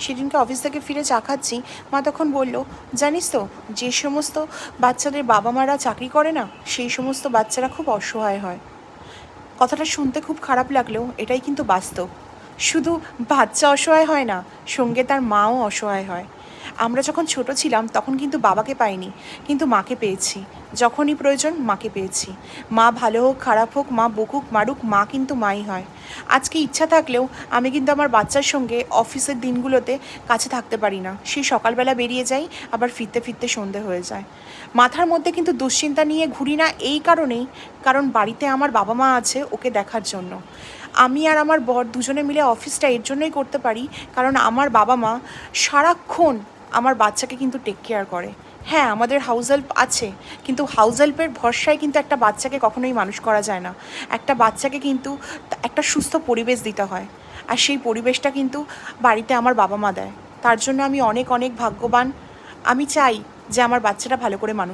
সেদিনকে অফিস থেকে ফিরে চা খাচ্ছি, মা তখন বলল, জানিস তো, যে সমস্ত বাচ্চাদের বাবা মারা চাকরি করে না, সেই সমস্ত বাচ্চারা খুব অসহায় হয়। কথাটা শুনতে খুব খারাপ লাগলেও এটাই কিন্তু বাস্তব। শুধু বাচ্চা অসহায় হয় না, সঙ্গে তার মাও অসহায় হয়। আমরা যখন ছোট ছিলাম তখন কিন্তু বাবাকে পাইনি, কিন্তু মাকে পেয়েছি। যখনই প্রয়োজন মাকে পেয়েছি। মা ভালো হোক খারাপ হোক, মা বকুক মারুক, মা কিন্তু মাই হয়। আজকে ইচ্ছা থাকলেও আমি কিন্তু আমার বাচ্চার সঙ্গে অফিসের দিনগুলোতে কাছে থাকতে পারি না। সেই সকালবেলা বেরিয়ে যাই, আবার ফিরতে ফিরতে সন্ধে হয়ে যায়। মাথার মধ্যে কিন্তু দুশ্চিন্তা নিয়ে ঘুরি না এই কারণেই, কারণ বাড়িতে আমার বাবা মা আছে ওকে দেখার জন্য। আমি আর আমার বর দুজনে মিলে অফিসটা এর জন্যই করতে পারি, কারণ আমার বাবা মা সারাক্ষণ আমার বাচ্চাকে কিন্তু টেক কেয়ার করে। হ্যাঁ, আমাদের হাউস হেল্প আছে, কিন্তু হাউস হেল্পের ভরসায় কিন্তু একটা বাচ্চাকে কখনোই মানুষ করা যায় না। একটা বাচ্চাকে কিন্তু একটা সুস্থ পরিবেশ দিতে হয়, আর সেই পরিবেশটা কিন্তু বাড়িতে আমার বাবা মা দেয়। তার জন্য আমি অনেক অনেক ভাগ্যবান। আমি চাই যে আমার বাচ্চাটা ভালো করে মানুষ